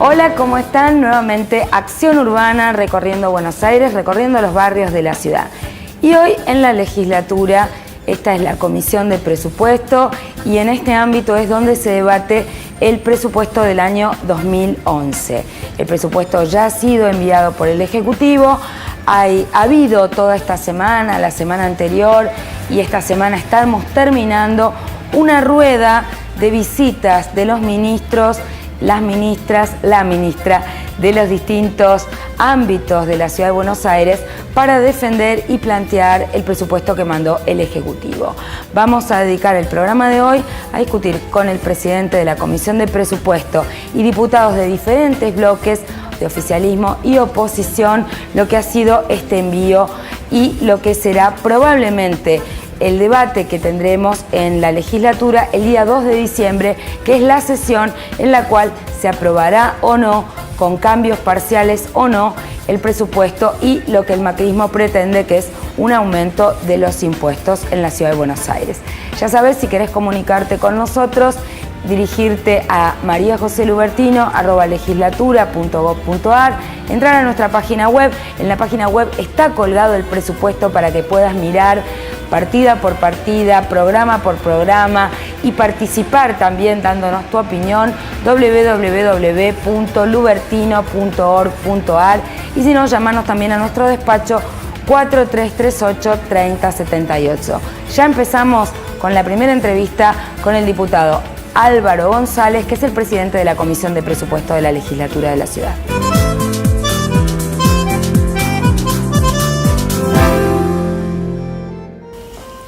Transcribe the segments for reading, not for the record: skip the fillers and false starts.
Hola, ¿cómo están? Nuevamente Acción Urbana recorriendo Buenos Aires, recorriendo los barrios de la ciudad. Y hoy en la legislatura, esta es la Comisión de Presupuesto y en este ámbito es donde se debate el presupuesto del año 2011. El presupuesto ya ha sido enviado por el Ejecutivo, ha habido toda esta semana, la semana anterior y esta semana estamos terminando una rueda de visitas de los ministros, las ministras, la ministra de los distintos ámbitos de la Ciudad de Buenos Aires para defender y plantear el presupuesto que mandó el Ejecutivo. Vamos a dedicar el programa de hoy a discutir con el presidente de la Comisión de Presupuesto y diputados de diferentes bloques de oficialismo y oposición lo que ha sido este envío y lo que será probablemente el debate que tendremos en la legislatura el día 2 de diciembre, que es la sesión en la cual se aprobará o no, con cambios parciales o no, el presupuesto y lo que el macrismo pretende, que es un aumento de los impuestos en la Ciudad de Buenos Aires. Ya sabes, si querés comunicarte con nosotros, dirigirte a mariajoselubertino@legislatura.gov.ar, entrar a nuestra página web. En la página web está colgado el presupuesto para que puedas mirar partida por partida, programa por programa y participar también dándonos tu opinión, www.lubertino.org.ar, y si no, llamarnos también a nuestro despacho 4338-3078. Ya empezamos con la primera entrevista con el diputado Álvaro González, que es el presidente de la Comisión de Presupuesto de la Legislatura de la Ciudad.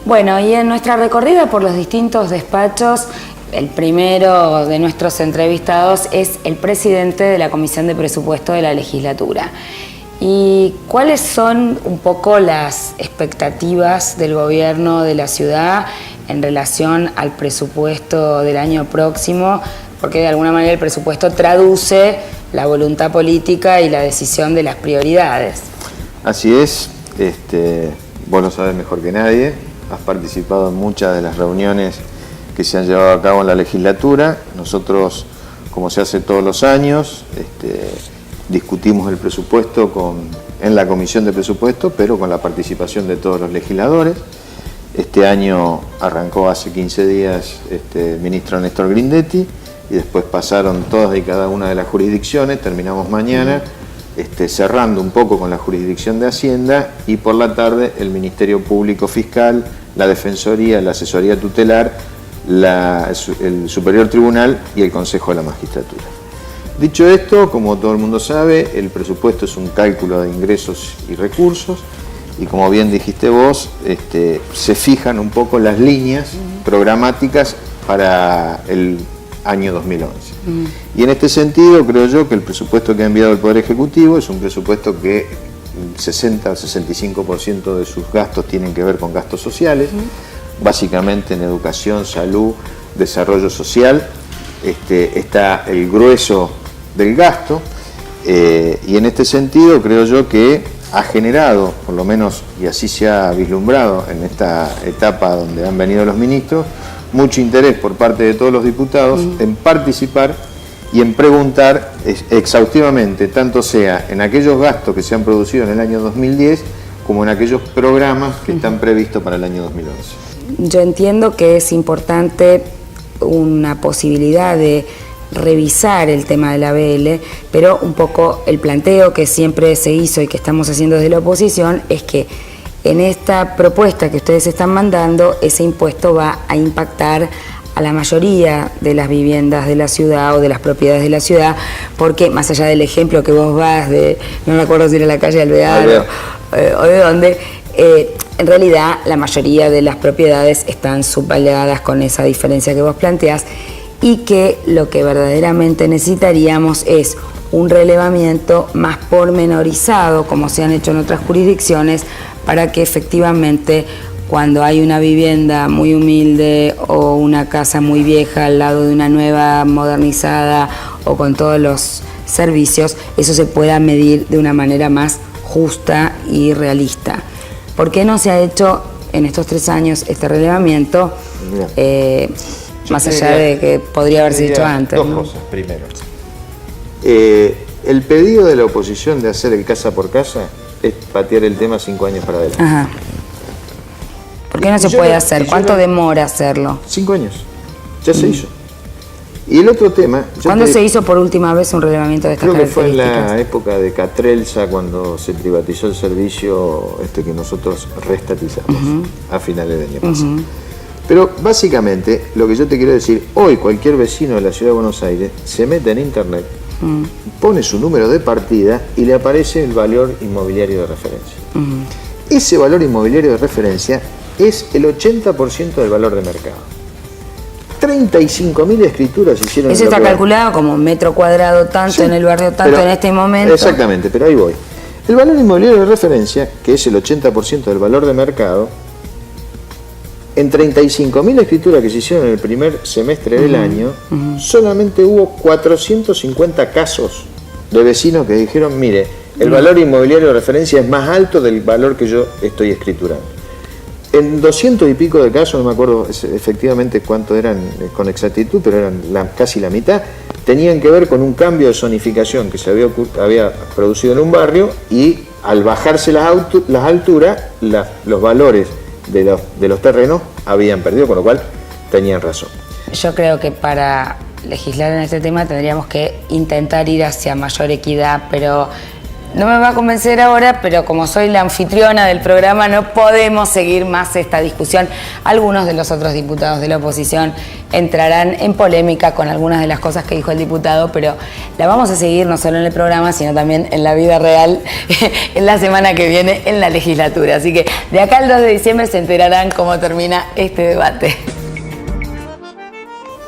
Bueno, y en nuestra recorrida por los distintos despachos, el primero de nuestros entrevistados es el presidente de la Comisión de Presupuesto de la Legislatura. ¿Y cuáles son un poco las expectativas del gobierno de la ciudad en relación al presupuesto del año próximo? Porque de alguna manera el presupuesto traduce la voluntad política y la decisión de las prioridades. Así es, vos lo sabés mejor que nadie, has participado en muchas de las reuniones que se han llevado a cabo en la legislatura. Nosotros, como se hace todos los años, discutimos el presupuesto en la Comisión de Presupuesto, pero con la participación de todos los legisladores. Este año arrancó hace 15 días el ministro Néstor Grindetti y después pasaron todas y cada una de las jurisdicciones. Terminamos mañana cerrando un poco con la jurisdicción de Hacienda y por la tarde el Ministerio Público Fiscal, la Defensoría, la Asesoría Tutelar, el Superior Tribunal y el Consejo de la Magistratura. Dicho esto, como todo el mundo sabe, el presupuesto es un cálculo de ingresos y recursos y como bien dijiste vos, se fijan un poco las líneas programáticas para el año 2011. Y en este sentido creo yo que el presupuesto que ha enviado el Poder Ejecutivo es un presupuesto que 60 o 65% de sus gastos tienen que ver con gastos sociales, básicamente en educación, salud, desarrollo social, está el grueso del gasto, y en este sentido creo yo que ha generado, por lo menos, y así se ha vislumbrado en esta etapa donde han venido los ministros, mucho interés por parte de todos los diputados en participar y en preguntar exhaustivamente, tanto sea en aquellos gastos que se han producido en el año 2010 como en aquellos programas que están previstos para el año 2011. Yo entiendo que es importante una posibilidad de revisar el tema de la ABL, pero un poco el planteo que siempre se hizo y que estamos haciendo desde la oposición es que en esta propuesta que ustedes están mandando, ese impuesto va a impactar a la mayoría de las viviendas de la ciudad o de las propiedades de la ciudad, porque más allá del ejemplo que vos vas de, no me acuerdo si era la calle Alvear o de dónde, en realidad la mayoría de las propiedades están subvaloradas con esa diferencia que vos planteás y que lo que verdaderamente necesitaríamos es un relevamiento más pormenorizado, como se han hecho en otras jurisdicciones, para que efectivamente cuando hay una vivienda muy humilde o una casa muy vieja al lado de una nueva modernizada o con todos los servicios, eso se pueda medir de una manera más justa y realista. ¿Por qué no se ha hecho en estos 3 años este relevamiento? Más allá de que podría haberse hecho antes. Dos cosas. Primero, El pedido de la oposición de hacer el casa por casa es patear el tema 5 años para adelante. Ajá. ¿Por qué no se puede hacer? ¿Cuánto demora hacerlo? 5 años. Ya se hizo. Y el otro tema... ¿Cuándo se hizo por última vez un relevamiento de estas características? Creo que fue en la época de Catrelsa, cuando se privatizó el servicio que nosotros restatizamos a finales del año pasado. Pero básicamente, lo que yo te quiero decir, hoy cualquier vecino de la Ciudad de Buenos Aires se mete en internet, pone su número de partida y le aparece el valor inmobiliario de referencia. Ese valor inmobiliario de referencia es el 80% del valor de mercado. 35.000 escrituras hicieron. Eso está calculado como metro cuadrado tanto en el barrio tanto en este momento. Exactamente, pero ahí voy. El valor inmobiliario de referencia, que es el 80% del valor de mercado, en 35.000 escrituras que se hicieron en el primer semestre del año, solamente hubo 450 casos de vecinos que dijeron, mire, el valor inmobiliario de referencia es más alto del valor que yo estoy escriturando. En 200 y pico de casos, no me acuerdo efectivamente cuánto eran con exactitud, pero eran casi la mitad, tenían que ver con un cambio de zonificación que se había producido en un barrio y al bajarse las alturas, los valores de los terrenos habían perdido, con lo cual tenían razón. Yo creo que para legislar en este tema tendríamos que intentar ir hacia mayor equidad, pero no me va a convencer ahora, pero como soy la anfitriona del programa no podemos seguir más esta discusión. Algunos de los otros diputados de la oposición entrarán en polémica con algunas de las cosas que dijo el diputado, pero la vamos a seguir no solo en el programa, sino también en la vida real en la semana que viene en la legislatura. Así que de acá al 2 de diciembre se enterarán cómo termina este debate.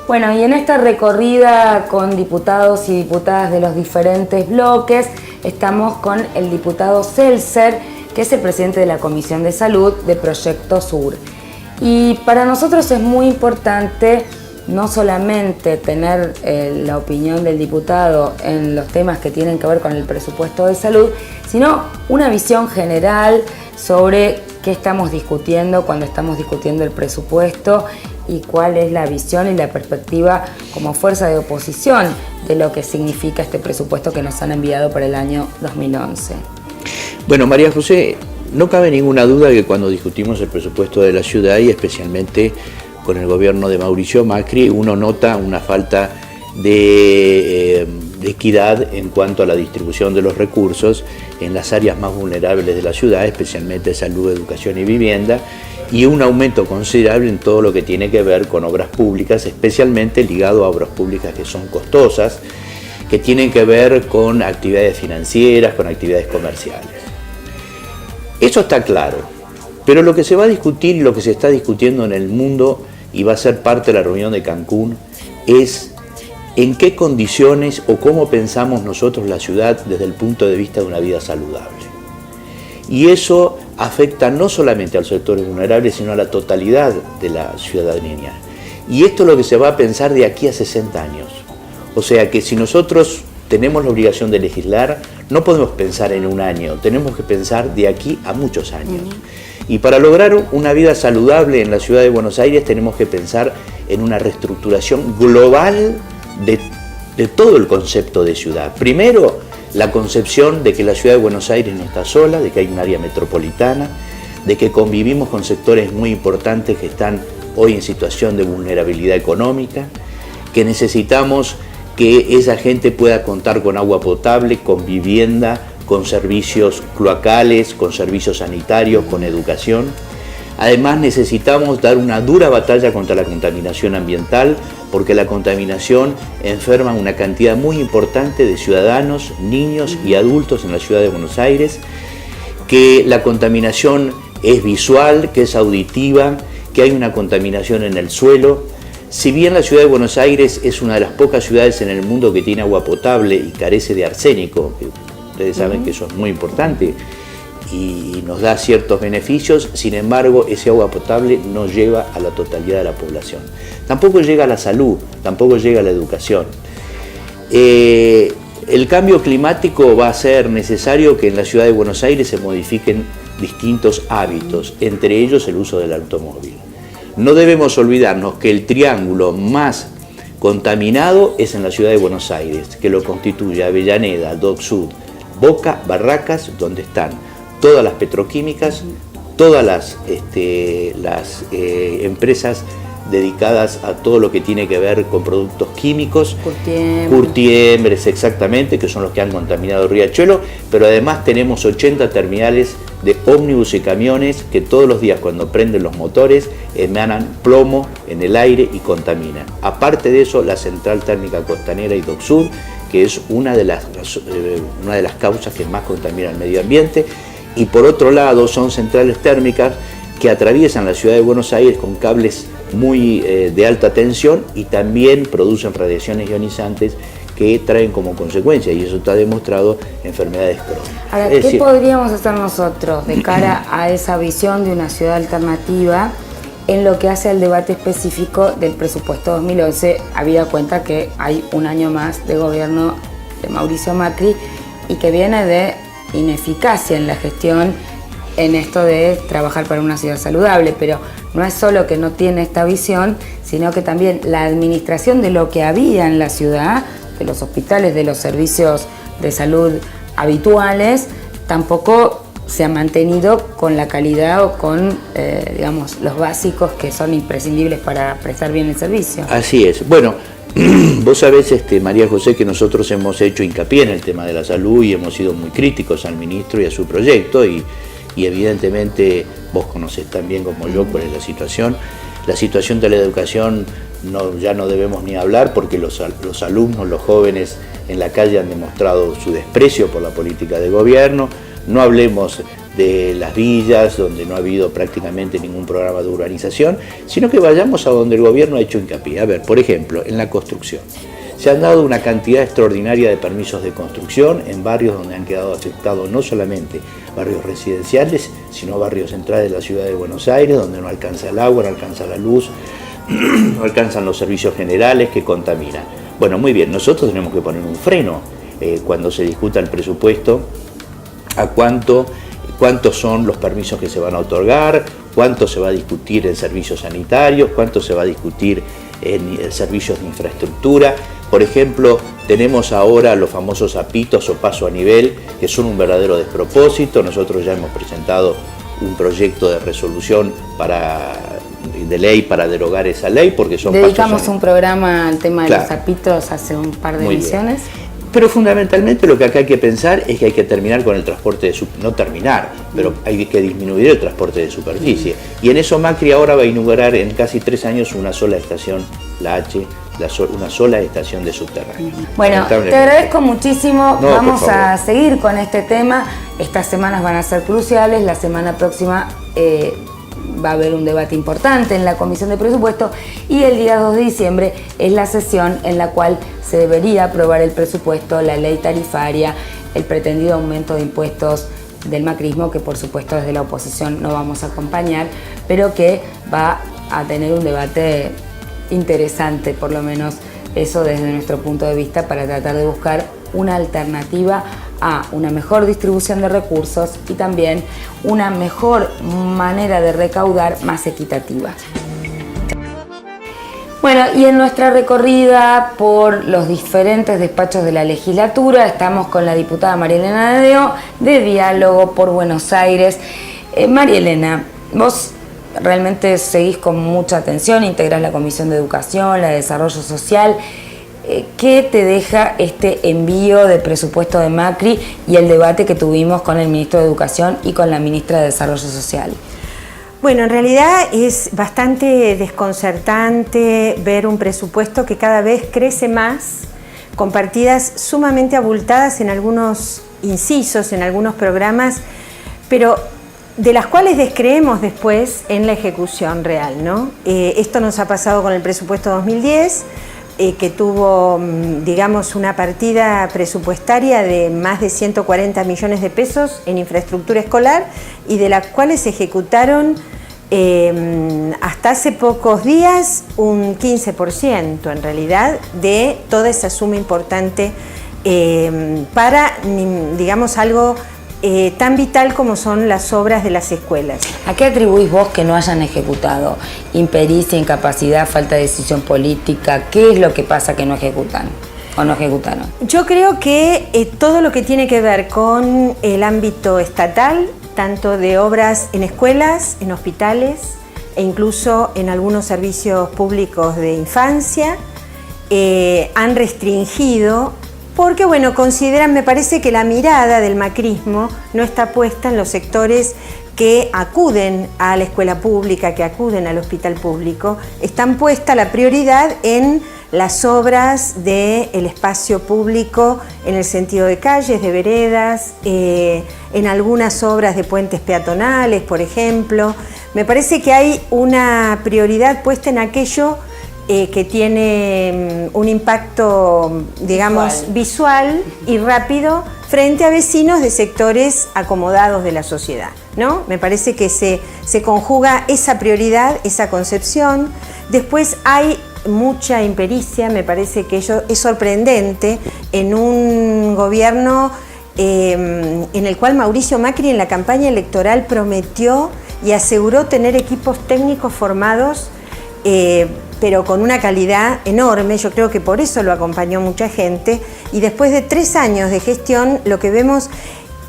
Bueno, y en esta recorrida con diputados y diputadas de los diferentes bloques, estamos con el diputado Seltzer, que es el presidente de la Comisión de Salud de Proyecto Sur. Y para nosotros es muy importante no solamente tener la opinión del diputado en los temas que tienen que ver con el presupuesto de salud, sino una visión general sobre qué estamos discutiendo cuando estamos discutiendo el presupuesto y cuál es la visión y la perspectiva como fuerza de oposición de lo que significa este presupuesto que nos han enviado para el año 2011. Bueno, María José, no cabe ninguna duda que cuando discutimos el presupuesto de la ciudad y especialmente con el gobierno de Mauricio Macri, uno nota una falta de equidad en cuanto a la distribución de los recursos en las áreas más vulnerables de la ciudad, especialmente salud, educación y vivienda, y un aumento considerable en todo lo que tiene que ver con obras públicas, especialmente ligado a obras públicas que son costosas, que tienen que ver con actividades financieras, con actividades comerciales. Eso está claro, pero lo que se va a discutir y lo que se está discutiendo en el mundo y va a ser parte de la reunión de Cancún es en qué condiciones o cómo pensamos nosotros la ciudad desde el punto de vista de una vida saludable. Y eso afecta no solamente a los sectores vulnerables, sino a la totalidad de la ciudadanía. Y esto es lo que se va a pensar de aquí a 60 años. O sea que si nosotros tenemos la obligación de legislar, no podemos pensar en un año, tenemos que pensar de aquí a muchos años. Y para lograr una vida saludable en la ciudad de Buenos Aires tenemos que pensar en una reestructuración global de todo el concepto de ciudad. Primero, la concepción de que la ciudad de Buenos Aires no está sola, de que hay un área metropolitana, de que convivimos con sectores muy importantes que están hoy en situación de vulnerabilidad económica, que necesitamos que esa gente pueda contar con agua potable, con vivienda, con servicios cloacales, con servicios sanitarios, con educación. Además necesitamos dar una dura batalla contra la contaminación ambiental, porque la contaminación enferma a una cantidad muy importante de ciudadanos, niños y adultos en la ciudad de Buenos Aires, que la contaminación es visual, que es auditiva, que hay una contaminación en el suelo. Si bien la ciudad de Buenos Aires es una de las pocas ciudades en el mundo que tiene agua potable y carece de arsénico, que ustedes saben que eso es muy importante y nos da ciertos beneficios, sin embargo ese agua potable no llega a la totalidad de la población. Tampoco llega a la salud, tampoco llega a la educación. El cambio climático va a ser necesario que en la ciudad de Buenos Aires se modifiquen distintos hábitos, entre ellos el uso del automóvil. No debemos olvidarnos que el triángulo más contaminado es en la ciudad de Buenos Aires, que lo constituye Avellaneda, Dock Sud, Boca, Barracas, donde están todas las petroquímicas, todas las empresas dedicadas a todo lo que tiene que ver con productos químicos, curtiembres exactamente, que son los que han contaminado el riachuelo, pero además tenemos 80 terminales de ómnibus y camiones que todos los días cuando prenden los motores emanan plomo en el aire y contaminan. Aparte de eso, la central térmica costanera y Dock Sud, que es una de las causas que más contamina el medio ambiente, y por otro lado son centrales térmicas que atraviesan la ciudad de Buenos Aires con cables muy de alta tensión y también producen radiaciones ionizantes que traen como consecuencia, y eso está demostrado, enfermedades crónicas. Ahora, ¿qué podríamos hacer nosotros de cara a esa visión de una ciudad alternativa en lo que hace al debate específico del presupuesto 2011, habida cuenta que hay un año más de gobierno de Mauricio Macri y que viene de ineficacia en la gestión en esto de trabajar para una ciudad saludable? Pero no es solo que no tiene esta visión, sino que también la administración de lo que había en la ciudad, de los hospitales, de los servicios de salud habituales, tampoco se ha mantenido con la calidad o con, digamos, los básicos que son imprescindibles para prestar bien el servicio. Así es. Bueno, vos sabés, María José, que nosotros hemos hecho hincapié en el tema de la salud y hemos sido muy críticos al ministro y a su proyecto, y evidentemente vos conocés también como yo cuál es la situación. La situación de la educación ya no debemos ni hablar, porque los alumnos, los jóvenes en la calle han demostrado su desprecio por la política de gobierno. No hablemos de las villas, donde no ha habido prácticamente ningún programa de urbanización, sino que vayamos a donde el gobierno ha hecho hincapié. A ver, por ejemplo, en la construcción. Se han dado una cantidad extraordinaria de permisos de construcción en barrios donde han quedado afectados no solamente barrios residenciales, sino barrios centrales de la ciudad de Buenos Aires, donde no alcanza el agua, no alcanza la luz, no alcanzan los servicios generales, que contaminan. Bueno, muy bien, nosotros tenemos que poner un freno cuando se discuta el presupuesto, a cuántos son los permisos que se van a otorgar, cuánto se va a discutir en servicios sanitarios, cuánto se va a discutir en servicios de infraestructura. Por ejemplo, tenemos ahora los famosos apitos o paso a nivel, que son un verdadero despropósito. Nosotros ya hemos presentado un proyecto de resolución de ley para derogar esa ley, porque son Dedicamos un programa al tema de los apitos hace un par de emisiones. Pero fundamentalmente lo que acá hay que pensar es que hay que terminar con el transporte no terminar, pero hay que disminuir el transporte de superficie. Y en eso Macri ahora va a inaugurar en casi 3 años una sola estación, la H, una sola estación de subterráneo. Bueno, te agradezco muchísimo. Vamos a seguir con este tema. Estas semanas van a ser cruciales. La semana próxima va a haber un debate importante en la Comisión de Presupuesto, y el día 2 de diciembre es la sesión en la cual se debería aprobar el presupuesto, la ley tarifaria, el pretendido aumento de impuestos del macrismo, que por supuesto desde la oposición no vamos a acompañar, pero que va a tener un debate interesante, por lo menos eso desde nuestro punto de vista, para tratar de buscar una alternativa a una mejor distribución de recursos y también una mejor manera de recaudar más equitativa. Bueno, y en nuestra recorrida por los diferentes despachos de la legislatura estamos con la diputada María Elena Dedeo de Diálogo por Buenos Aires. María Elena, vos realmente seguís con mucha atención, integrás la Comisión de Educación, la de Desarrollo Social. ¿Qué te deja este envío de presupuesto de Macri y el debate que tuvimos con el ministro de Educación y con la ministra de Desarrollo Social? Bueno, en realidad es bastante desconcertante ver un presupuesto que cada vez crece más, con partidas sumamente abultadas en algunos incisos, en algunos programas, pero de las cuales descreemos después en la ejecución real, ¿no? Esto nos ha pasado con el presupuesto 2010, que tuvo, digamos, una partida presupuestaria de más de 140 millones de pesos en infraestructura escolar, y de las cuales se ejecutaron hasta hace pocos días un 15% en realidad de toda esa suma importante para, digamos, algo tan vital como son las obras de las escuelas. ¿A qué atribuís vos que no hayan ejecutado? ¿Impericia, incapacidad, falta de decisión política? ¿Qué es lo que pasa que no ejecutan o no ejecutaron? Yo creo que todo lo que tiene que ver con el ámbito estatal, tanto de obras en escuelas, en hospitales e incluso en algunos servicios públicos de infancia, han restringido. Porque, bueno, consideran, me parece que la mirada del macrismo no está puesta en los sectores que acuden a la escuela pública, que acuden al hospital público. Están puesta la prioridad en las obras del espacio público, en el sentido de calles, de veredas, en algunas obras de puentes peatonales, por ejemplo. Me parece que hay una prioridad puesta en aquello que tiene un impacto, digamos, visual y rápido frente a vecinos de sectores acomodados de la sociedad, ¿no? Me parece que se conjuga esa prioridad, esa concepción. Después hay mucha impericia, me parece que ello es sorprendente en un gobierno en el cual Mauricio Macri en la campaña electoral prometió y aseguró tener equipos técnicos formados, pero con una calidad enorme. Yo creo que por eso lo acompañó mucha gente, y después de 3 años de gestión lo que vemos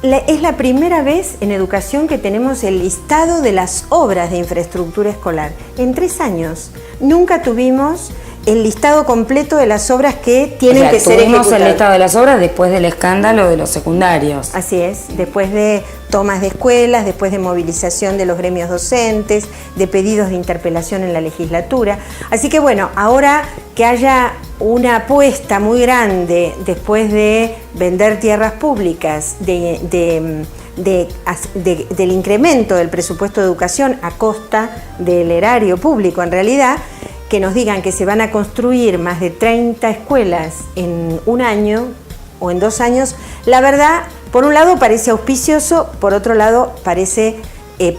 es la primera vez en educación que tenemos el listado de las obras de infraestructura escolar. En 3 años nunca tuvimos el listado completo de las obras que tienen que ser ejecutadas. Tuvimos el listado de las obras después del escándalo de los secundarios. Así es, después de tomas de escuelas, después de movilización de los gremios docentes, de pedidos de interpelación en la legislatura. Así que bueno, ahora que haya una apuesta muy grande después de vender tierras públicas, del incremento del presupuesto de educación a costa del erario público en realidad, que nos digan que se van a construir más de 30 escuelas en 1 año o en 2 años, la verdad, por un lado parece auspicioso, por otro lado parece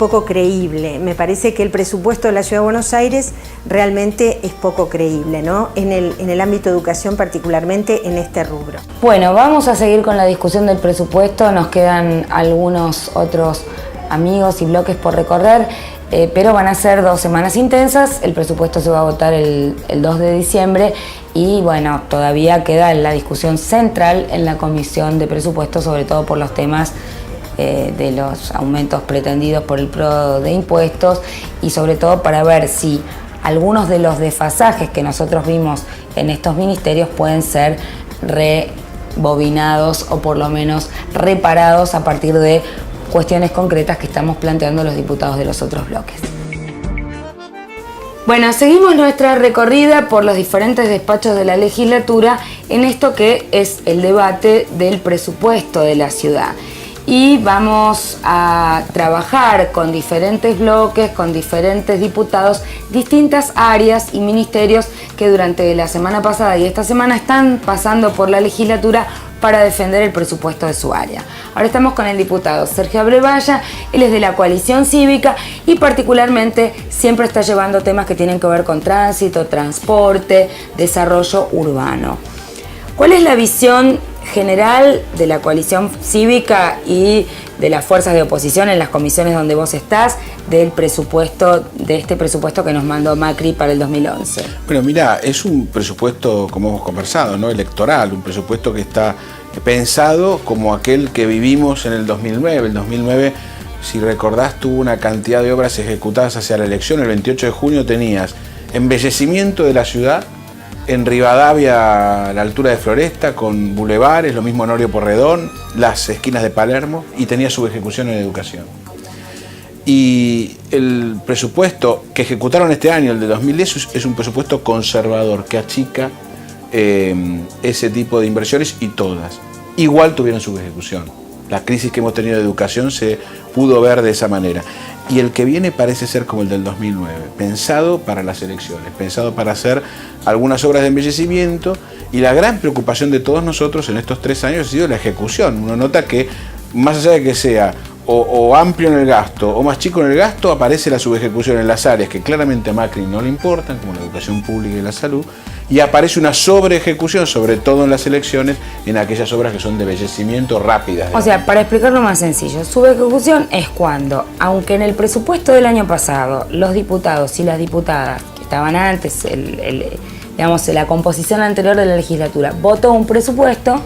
poco creíble. Me parece que el presupuesto de la Ciudad de Buenos Aires realmente es poco creíble, ¿no? En el ámbito de educación, particularmente en este rubro. Bueno, vamos a seguir con la discusión del presupuesto, nos quedan algunos otros amigos y bloques por recorrer. Pero van a ser 2 semanas intensas. El presupuesto se va a votar el 2 de diciembre y bueno, todavía queda la discusión central en la Comisión de Presupuestos, sobre todo por los temas de los aumentos pretendidos por el PRO de impuestos, y sobre todo para ver si algunos de los desfasajes que nosotros vimos en estos ministerios pueden ser rebobinados o por lo menos reparados a partir de cuestiones concretas que estamos planteando los diputados de los otros bloques. Bueno, seguimos nuestra recorrida por los diferentes despachos de la legislatura en esto que es el debate del presupuesto de la ciudad. Y vamos a trabajar con diferentes bloques, con diferentes diputados, distintas áreas y ministerios que durante la semana pasada y esta semana están pasando por la legislatura para defender el presupuesto de su área. Ahora estamos con el diputado Sergio Abrevaya, él es de la Coalición Cívica y particularmente siempre está llevando temas que tienen que ver con tránsito, transporte, desarrollo urbano. ¿Cuál es la visión general de la Coalición Cívica y de las fuerzas de oposición en las comisiones donde vos estás del presupuesto, de este presupuesto que nos mandó Macri para el 2011? Bueno, mira, es un presupuesto, como hemos conversado, ¿no?, electoral, un presupuesto que está pensado como aquel que vivimos en el 2009. El 2009, si recordás, tuvo una cantidad de obras ejecutadas hacia la elección. El 28 de junio tenías embellecimiento de la ciudad en Rivadavia, a la altura de Floresta, con bulevares, lo mismo en Honorio Porredón, las esquinas de Palermo, y tenía su ejecución en educación. Y el presupuesto que ejecutaron este año, el de 2010, es un presupuesto conservador que achica ese tipo de inversiones, y todas igual tuvieron su ejecución. La crisis que hemos tenido de educación se pudo ver de esa manera. Y el que viene parece ser como el del 2009, pensado para las elecciones, pensado para hacer algunas obras de embellecimiento, y la gran preocupación de todos nosotros en estos 3 años ha sido la ejecución. Uno nota que, más allá de que sea o amplio en el gasto o más chico en el gasto, aparece la subejecución en las áreas que claramente a Macri no le importan, como la educación pública y la salud, y aparece una sobreejecución, sobre todo en las elecciones, en aquellas obras que son de embellecimiento rápidas. O sea, para explicarlo más sencillo, subejecución es cuando, aunque en el presupuesto del año pasado los diputados y las diputadas que estaban antes, digamos, la composición anterior de la legislatura, votó un presupuesto,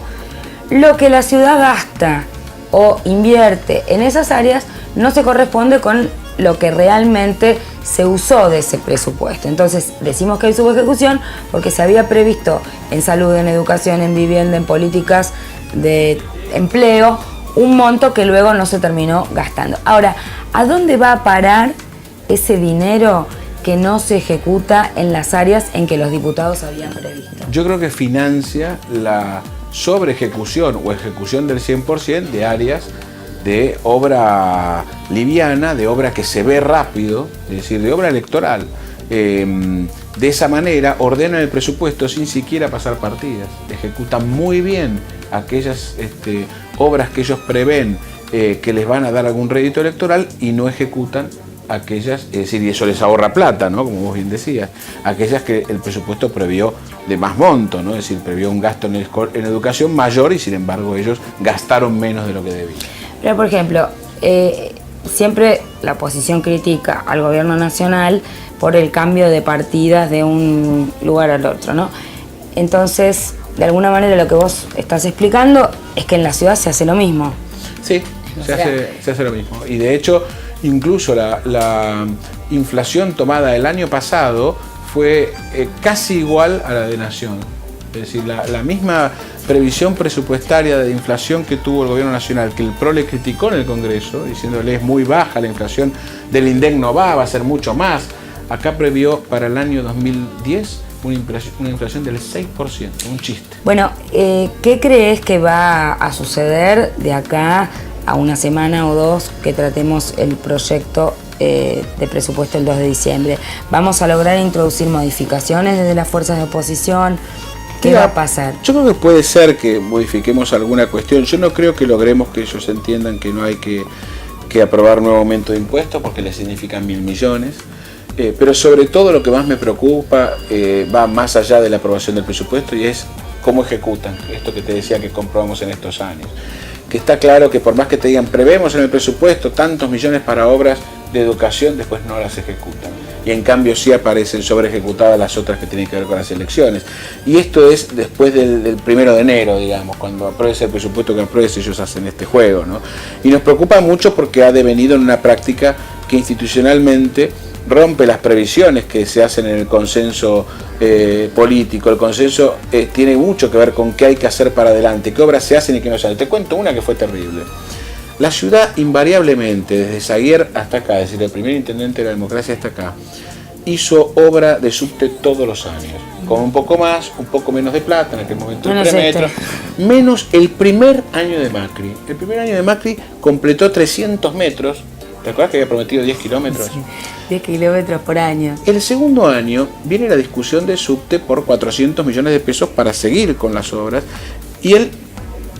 lo que la ciudad gasta o invierte en esas áreas no se corresponde con lo que realmente se usó de ese presupuesto. Entonces decimos que hay subejecución porque se había previsto en salud, en educación, en vivienda, en políticas de empleo, un monto que luego no se terminó gastando. Ahora, ¿a dónde va a parar ese dinero que no se ejecuta en las áreas en que los diputados habían previsto? Yo creo que financia la sobreejecución o ejecución del 100% de áreas de obra liviana, de obra que se ve rápido, es decir, de obra electoral. De esa manera ordenan el presupuesto sin siquiera pasar partidas. Ejecutan muy bien aquellas obras que ellos prevén que les van a dar algún rédito electoral y no ejecutan aquellas, es decir, y eso les ahorra plata, ¿no? Como vos bien decías, aquellas que el presupuesto previó de más monto, ¿no? Es decir, previó un gasto en educación mayor y sin embargo ellos gastaron menos de lo que debían. Pero, por ejemplo, siempre la oposición critica al gobierno nacional por el cambio de partidas de un lugar al otro, ¿no? Entonces, de alguna manera lo que vos estás explicando es que en la ciudad se hace lo mismo. Sí, se hace lo mismo. Y de hecho, incluso la inflación tomada el año pasado fue casi igual a la de Nación. Es decir, la misma previsión presupuestaria de inflación que tuvo el gobierno nacional, que el PRO le criticó en el Congreso, diciéndole es muy baja, la inflación del INDEC no va a ser mucho más. Acá previó para el año 2010 una inflación del 6%, un chiste. Bueno, ¿qué crees que va a suceder de acá a una semana o dos que tratemos el proyecto de presupuesto el 2 de diciembre? ¿Vamos a lograr introducir modificaciones desde las fuerzas de oposición? ¿Qué va a pasar? Yo creo que puede ser que modifiquemos alguna cuestión. Yo no creo que logremos que ellos entiendan que no hay que aprobar nuevo aumento de impuestos porque les significan 1.000 millones. Pero sobre todo lo que más me preocupa va más allá de la aprobación del presupuesto y es cómo ejecutan esto que te decía que comprobamos en estos años. Que está claro que por más que te digan prevemos en el presupuesto tantos millones para obras de educación, después no las ejecutan. Y en cambio sí aparecen sobre ejecutadas las otras que tienen que ver con las elecciones. Y esto es después del 1 de enero, digamos, cuando apruebes el presupuesto que apruebes, ellos hacen este juego, ¿no? Y nos preocupa mucho porque ha devenido en una práctica que institucionalmente rompe las previsiones que se hacen en el consenso político. El consenso tiene mucho que ver con qué hay que hacer para adelante, qué obras se hacen y qué no se hacen. Te cuento una que fue terrible. La ciudad invariablemente, desde Zaguier hasta acá, es decir, el primer intendente de la democracia hasta acá, hizo obra de subte todos los años, con un poco más, un poco menos de plata, en aquel momento el premetro, menos el primer año de Macri. El primer año de Macri completó 300 metros. ¿Te acuerdas que había prometido 10 kilómetros? Sí, 10 kilómetros por año. El segundo año viene la discusión de subte por 400 millones de pesos para seguir con las obras y él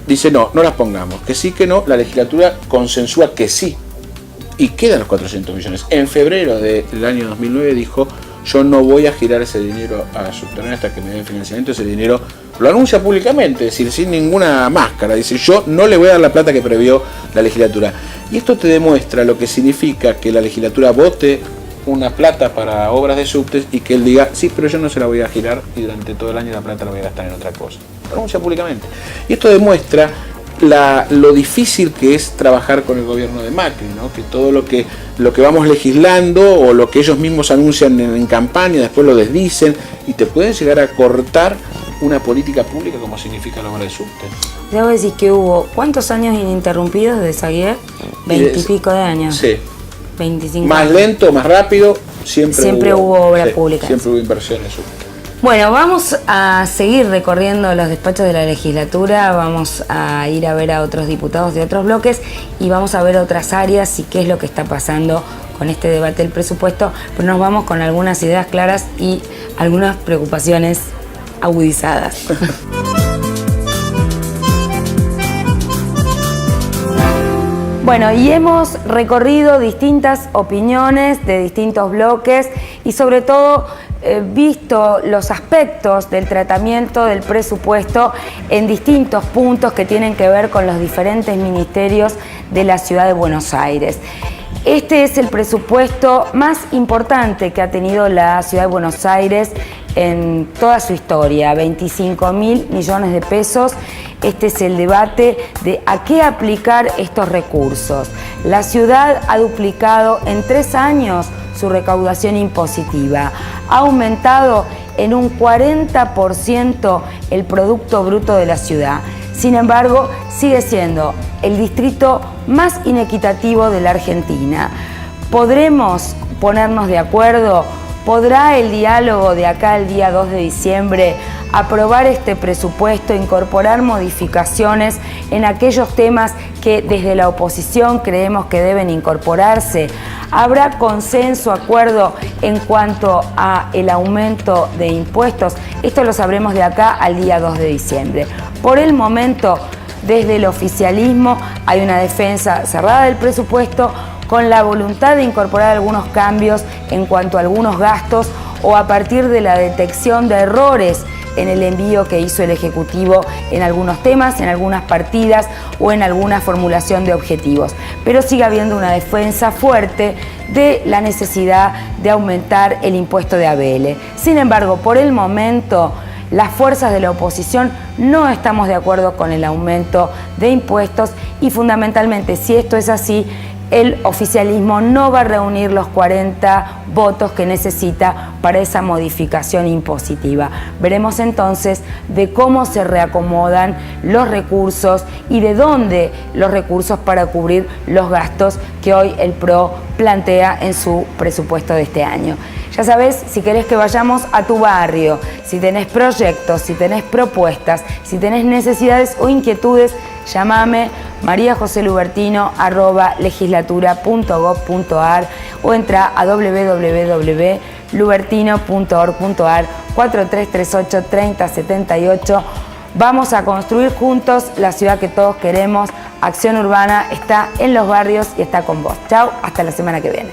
dice no las pongamos, que sí, que no, la legislatura consensúa que sí y quedan los 400 millones. En febrero del año 2009 dijo yo no voy a girar ese dinero a subterráneo hasta que me den financiamiento. Ese dinero lo anuncia públicamente, es decir, sin ninguna máscara. Dice, yo no le voy a dar la plata que previó la legislatura. Y esto te demuestra lo que significa que la legislatura vote una plata para obras de subtes y que él diga, sí, pero yo no se la voy a girar y durante todo el año la plata la voy a gastar en otra cosa. Lo anuncia públicamente. Y esto demuestra lo difícil que es trabajar con el gobierno de Macri, ¿no? Que todo lo que vamos legislando o lo que ellos mismos anuncian en campaña, después lo desdicen y te pueden llegar a cortar una política pública como significa la obra de subte. Debo decir que hubo, ¿cuántos años ininterrumpidos de Zaguier? 20 y pico de años. Sí. 25 más años. Lento, más rápido, siempre hubo obra pública. Siempre hubo inversiones. Bueno, vamos a seguir recorriendo los despachos de la legislatura, vamos a ir a ver a otros diputados de otros bloques y vamos a ver otras áreas y qué es lo que está pasando con este debate del presupuesto, pero nos vamos con algunas ideas claras y algunas preocupaciones agudizadas. Bueno, y hemos recorrido distintas opiniones de distintos bloques y sobre todo visto los aspectos del tratamiento del presupuesto en distintos puntos que tienen que ver con los diferentes ministerios de la Ciudad de Buenos Aires. Este es el presupuesto más importante que ha tenido la Ciudad de Buenos Aires en toda su historia, 25.000 millones de pesos. Este es el debate de a qué aplicar estos recursos. La ciudad ha duplicado en 3 años su recaudación impositiva, ha aumentado en un 40% el Producto Bruto de la ciudad. Sin embargo, sigue siendo el distrito más inequitativo de la Argentina. ¿Podremos ponernos de acuerdo? ¿Podrá el diálogo de acá al día 2 de diciembre aprobar este presupuesto, incorporar modificaciones en aquellos temas que desde la oposición creemos que deben incorporarse? ¿Habrá consenso, acuerdo en cuanto a el aumento de impuestos? Esto lo sabremos de acá al día 2 de diciembre. Por el momento, desde el oficialismo hay una defensa cerrada del presupuesto con la voluntad de incorporar algunos cambios en cuanto a algunos gastos o a partir de la detección de errores en el envío que hizo el Ejecutivo en algunos temas, en algunas partidas o en alguna formulación de objetivos. Pero sigue habiendo una defensa fuerte de la necesidad de aumentar el impuesto de ABL. Sin embargo, por el momento, las fuerzas de la oposición no estamos de acuerdo con el aumento de impuestos y fundamentalmente, si esto es así, el oficialismo no va a reunir los 40 votos que necesita para esa modificación impositiva. Veremos entonces de cómo se reacomodan los recursos y de dónde los recursos para cubrir los gastos que hoy el PRO plantea en su presupuesto de este año. Ya sabes, si querés que vayamos a tu barrio, si tenés proyectos, si tenés propuestas, si tenés necesidades o inquietudes, llámame mariajoselubertino@legislatura.gov.ar o entra a www.lubertino.org.ar 4338 3078. Vamos a construir juntos la ciudad que todos queremos. Acción Urbana está en los barrios y está con vos. Chau, hasta la semana que viene.